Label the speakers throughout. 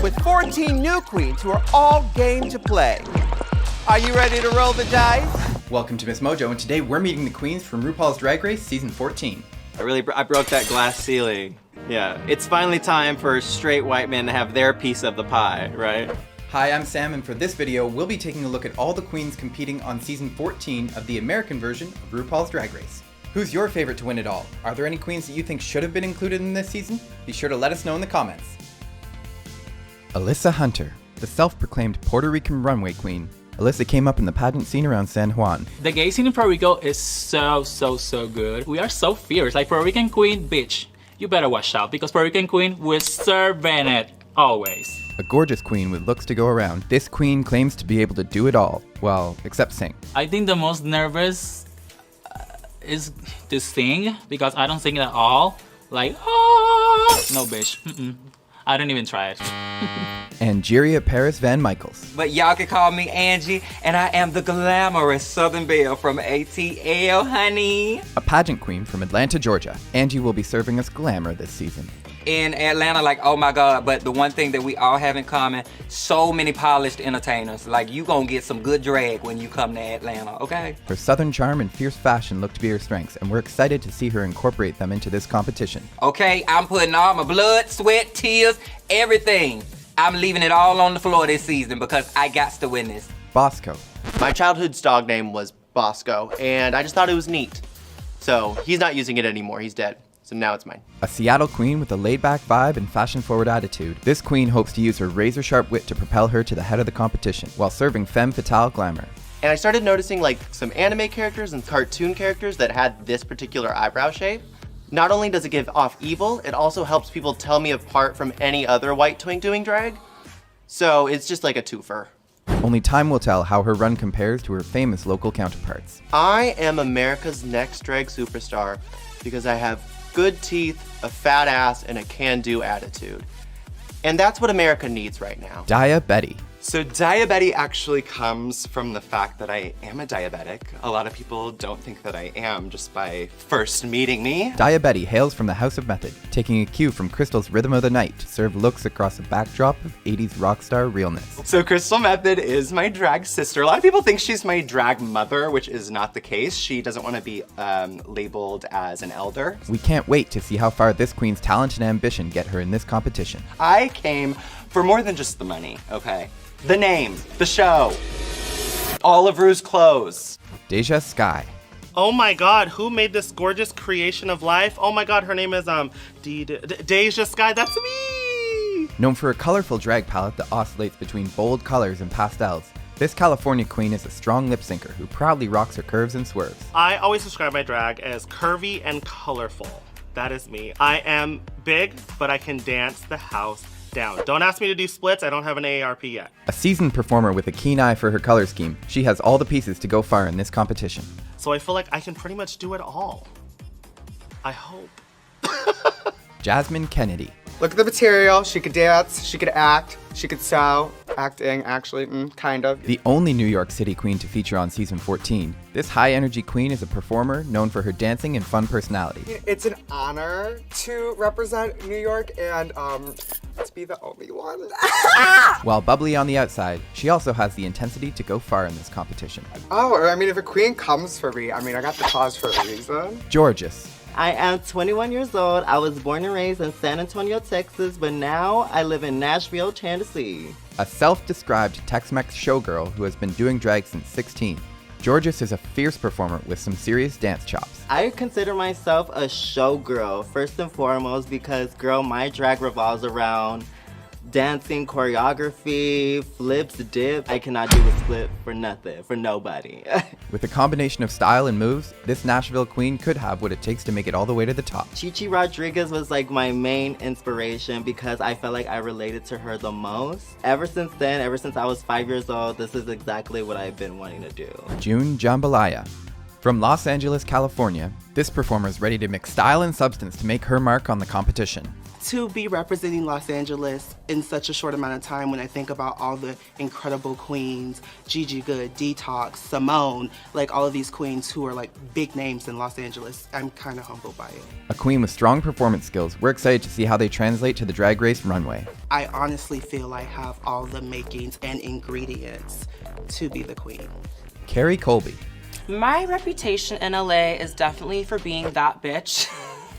Speaker 1: with 14 new queens who are all game to play. Are you ready to roll the dice?
Speaker 2: Welcome to MsMojo, and today we're meeting the queens from RuPaul's Drag Race Season 14.
Speaker 3: I broke that glass ceiling. Yeah, it's finally time for straight white men to have their piece of the pie, right?
Speaker 2: Hi, I'm Sam, and for this video, we'll be taking a look at all the queens competing on Season 14 of the American version of RuPaul's Drag Race. Who's your favorite to win it all? Are there any queens that you think should have been included in this season? Be sure to let us know in the comments. Alyssa Hunter, the self-proclaimed Puerto Rican runway queen. Alyssa came up in the pageant scene around San Juan.
Speaker 4: The gay scene in Puerto Rico is so good. We are so fierce. Like Puerto Rican queen, bitch, you better watch out because Puerto Rican queen, we're serving it always.
Speaker 2: A gorgeous queen with looks to go around, this queen claims to be able to do it all. Well, except sing.
Speaker 4: I think the most nervous is to sing because I don't sing at all. Like, ah! No, bitch. I don't even try it.
Speaker 2: Angeria Paris Van Michaels.
Speaker 5: But y'all can call me Angie, and I am the glamorous Southern Belle from ATL, honey.
Speaker 2: A pageant queen from Atlanta, Georgia. Angie will be serving us glamour this season.
Speaker 5: In Atlanta, like, oh my God, but the one thing that we all have in common, so many polished entertainers. Like, you gonna get some good drag when you come to Atlanta, okay?
Speaker 2: Her southern charm and fierce fashion look to be her strengths, and we're excited to see her incorporate them into this competition.
Speaker 5: Okay, I'm putting all my blood, sweat, tears, everything. I'm leaving it all on the floor this season because I got to win this.
Speaker 2: Bosco.
Speaker 6: My childhood's dog name was Bosco, and I just thought it was neat. So he's not using it anymore, he's dead. So now it's mine.
Speaker 2: A Seattle queen with a laid-back vibe and fashion-forward attitude. This queen hopes to use her razor-sharp wit to propel her to the head of the competition, while serving femme fatale glamour.
Speaker 6: And I started noticing like some anime characters and cartoon characters that had this particular eyebrow shape. Not only does it give off evil, it also helps people tell me apart from any other white twink doing drag. So it's just like a twofer.
Speaker 2: Only time will tell how her run compares to her famous local counterparts.
Speaker 6: I am America's next drag superstar because I have good teeth, a fat ass, and a can-do attitude. And that's what America needs right now.
Speaker 2: Daya Betty.
Speaker 7: So Daya Betty actually comes from the fact that I am a diabetic. A lot of people don't think that I am just by first meeting me.
Speaker 2: Daya Betty hails from the House of Method, taking a cue from Crystal's Rhythm of the Night to serve looks across a backdrop of 80s rock star realness.
Speaker 7: So Crystal Method is my drag sister. A lot of people think she's my drag mother, which is not the case. She doesn't want to be labeled as an elder.
Speaker 2: We can't wait to see how far this queen's talent and ambition get her in this competition.
Speaker 7: I came for more than just the money, okay? The name, the show, all of Ru's clothes.
Speaker 2: Deja Sky.
Speaker 8: Oh my God, who made this gorgeous creation of life? Oh my God, her name is Deja Sky, that's me!
Speaker 2: Known for a colorful drag palette that oscillates between bold colors and pastels, this California queen is a strong lip syncer who proudly rocks her curves and swerves.
Speaker 8: I always describe my drag as curvy and colorful. That is me. I am big, but I can dance the house down. Don't ask me to do splits, I don't have an AARP yet.
Speaker 2: A seasoned performer with a keen eye for her color scheme, she has all the pieces to go far in this competition.
Speaker 8: So I feel like I can pretty much do it all. I hope.
Speaker 2: Jasmine Kennedy.
Speaker 9: Look at the material. She could dance, she could act, she could sew. Acting, actually, kind of.
Speaker 2: The only New York City queen to feature on Season 14, this high-energy queen is a performer known for her dancing and fun personality.
Speaker 9: It's an honor to represent New York and to be the only one.
Speaker 2: While bubbly on the outside, she also has the intensity to go far in this competition.
Speaker 9: Oh, I mean, if a queen comes for me, I mean, I got the cause for a reason.
Speaker 2: Gorgeous.
Speaker 10: I am 21 years old. I was born and raised in San Antonio, Texas, but now I live in Nashville, Tennessee.
Speaker 2: A self-described Tex-Mex showgirl who has been doing drag since 16. Georges is a fierce performer with some serious dance chops.
Speaker 10: I consider myself a showgirl, first and foremost, because, girl, my drag revolves around dancing, choreography, flips, dips. I cannot do a split for nothing, for nobody.
Speaker 2: With a combination of style and moves, this Nashville queen could have what it takes to make it all the way to the top.
Speaker 10: Chichi Rodriguez was like my main inspiration because I felt like I related to her the most. Ever since then, ever since I was 5 years old, this is exactly what I've been wanting to do.
Speaker 2: June Jambalaya. From Los Angeles, California, this performer is ready to mix style and substance to make her mark on the competition.
Speaker 11: to be representing Los Angeles in such a short amount of time when I think about all the incredible queens, Gigi Good, Detox, Simone, like all of these queens who are like big names in Los Angeles. I'm kind of humbled by it.
Speaker 2: A queen with strong performance skills, we're excited to see how they translate to the Drag Race runway.
Speaker 11: I honestly feel I have all the makings and ingredients to be the queen.
Speaker 2: Kerri Colby.
Speaker 12: My reputation in LA is definitely for being that bitch.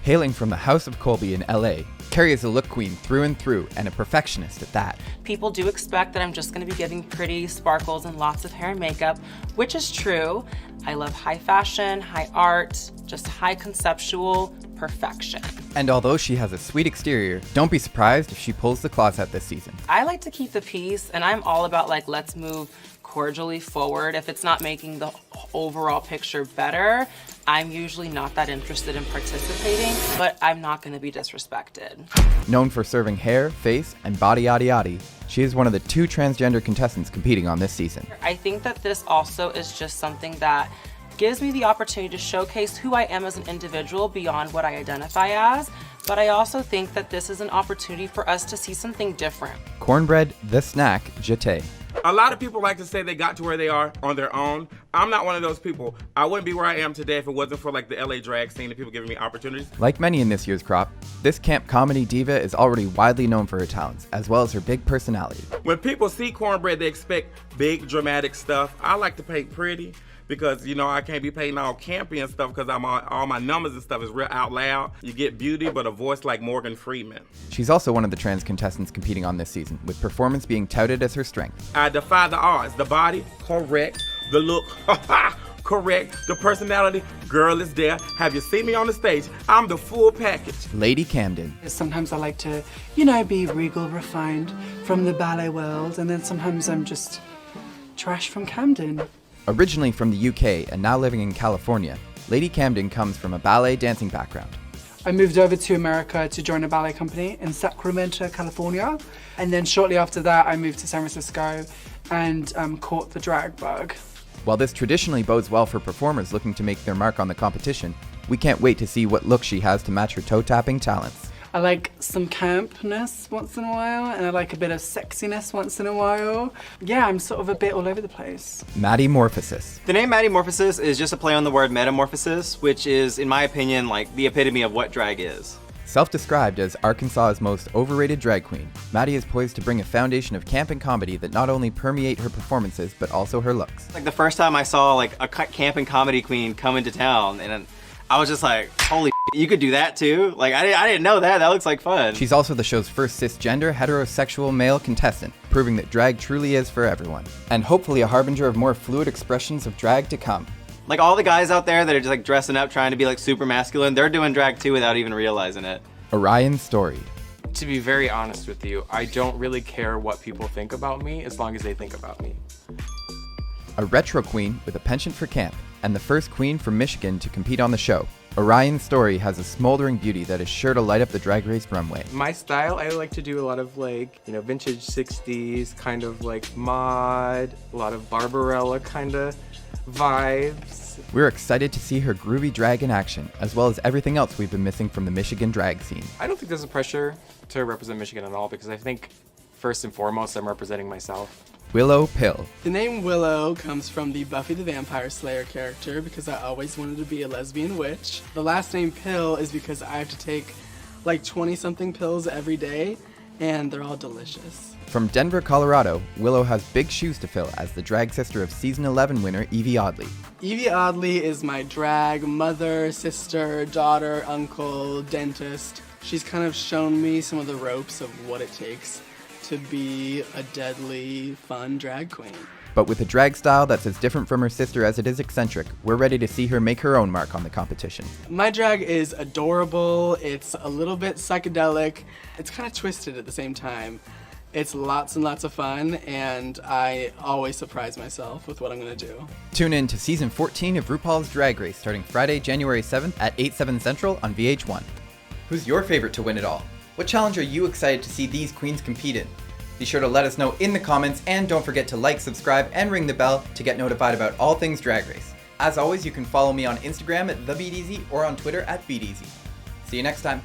Speaker 2: Hailing from the House of Colby in LA, Kerri is a look queen through and through, and a perfectionist at that.
Speaker 12: People do expect that I'm just gonna be giving pretty sparkles and lots of hair and makeup, which is true. I love high fashion, high art, just high conceptual perfection.
Speaker 2: And although she has a sweet exterior, don't be surprised if she pulls the claws out this season.
Speaker 12: I like to keep the peace, and I'm all about like, let's move cordially forward. If it's not making the overall picture better, I'm usually not that interested in participating, but I'm not gonna be disrespected.
Speaker 2: Known for serving hair, face, and body yaddy yaddy, she is one of the 2 transgender contestants competing on this season.
Speaker 12: I think that this also is just something that gives me the opportunity to showcase who I am as an individual beyond what I identify as, but I also think that this is an opportunity for us to see something different.
Speaker 2: Kornbread Jeté.
Speaker 13: A lot of people like to say they got to where they are on their own. I'm not one of those people. I wouldn't be where I am today if it wasn't for like the LA drag scene and people giving me opportunities.
Speaker 2: Like many in this year's crop, this camp comedy diva is already widely known for her talents, as well as her big personality.
Speaker 13: When people see Kornbread, they expect big, dramatic stuff. I like to paint pretty because, you know, I can't be painting all campy and stuff because all my numbers and stuff is real out loud. You get beauty, but a voice like Morgan Freeman.
Speaker 2: She's also one of the trans contestants competing on this season, with performance being touted as her strength.
Speaker 13: I defy the odds. The body, correct. The look, correct. The personality, girl is there. Have you seen me on the stage? I'm the full package.
Speaker 2: Lady Camden.
Speaker 14: Sometimes I like to, you know, be regal, refined from the ballet world, and then sometimes I'm just trash from Camden.
Speaker 2: Originally from the UK and now living in California, Lady Camden comes from a ballet dancing background.
Speaker 14: I moved over to America to join a ballet company in Sacramento, California. And then shortly after that, I moved to San Francisco and caught the drag bug.
Speaker 2: While this traditionally bodes well for performers looking to make their mark on the competition, we can't wait to see what look she has to match her toe-tapping talents.
Speaker 14: I like some campness once in a while, and I like a bit of sexiness once in a while. Yeah, I'm sort of a bit all over the place.
Speaker 2: Maddy Morphosis.
Speaker 3: The name Maddy Morphosis is just a play on the word metamorphosis, which is, in my opinion, like the epitome of what drag is.
Speaker 2: Self-described as Arkansas's most overrated drag queen, Maddy is poised to bring a foundation of camp and comedy that not only permeate her performances, but also her looks.
Speaker 3: Like the first time I saw like a camp and comedy queen come into town, and I was just like, holy shit, you could do that too? Like, I didn't know that. That looks like fun.
Speaker 2: She's also the show's first cisgender, heterosexual male contestant, proving that drag truly is for everyone. And hopefully a harbinger of more fluid expressions of drag to come.
Speaker 3: Like all the guys out there that are just like dressing up, trying to be like super masculine, they're doing drag too without even realizing it.
Speaker 2: Orion's story.
Speaker 15: To be very honest with you, I don't really care what people think about me as long as they think about me.
Speaker 2: A retro queen with a penchant for camp, and the first queen from Michigan to compete on the show. Orion's story has a smoldering beauty that is sure to light up the Drag Race runway.
Speaker 15: My style, I like to do a lot of like, you know, vintage 60s, kind of like mod, a lot of Barbarella kind of vibes.
Speaker 2: We're excited to see her groovy drag in action, as well as everything else we've been missing from the Michigan drag scene.
Speaker 15: I don't think there's a pressure to represent Michigan at all, because I think first and foremost, I'm representing myself.
Speaker 2: Willow Pill.
Speaker 14: The name Willow comes from the Buffy the Vampire Slayer character because I always wanted to be a lesbian witch. The last name Pill is because I have to take like 20-something pills every day, and they're all delicious.
Speaker 2: From Denver, Colorado, Willow has big shoes to fill as the drag sister of season 11 winner Evie Oddly.
Speaker 14: Evie Oddly is my drag mother, sister, daughter, uncle, dentist. She's kind of shown me some of the ropes of what it takes to be a deadly, fun drag queen.
Speaker 2: But with a drag style that's as different from her sister as it is eccentric, we're ready to see her make her own mark on the competition.
Speaker 14: My drag is adorable, it's a little bit psychedelic, it's kind of twisted at the same time. It's lots and lots of fun, and I always surprise myself with what I'm gonna do.
Speaker 2: Tune in to season 14 of RuPaul's Drag Race starting Friday, January 7th at 8/7 Central on VH1. Who's your favorite to win it all? What challenge are you excited to see these queens compete in? Be sure to let us know in the comments, and don't forget to like, subscribe, and ring the bell to get notified about all things Drag Race. As always, you can follow me on Instagram at TheBeatEasy or on Twitter at BeatEasy. See you next time.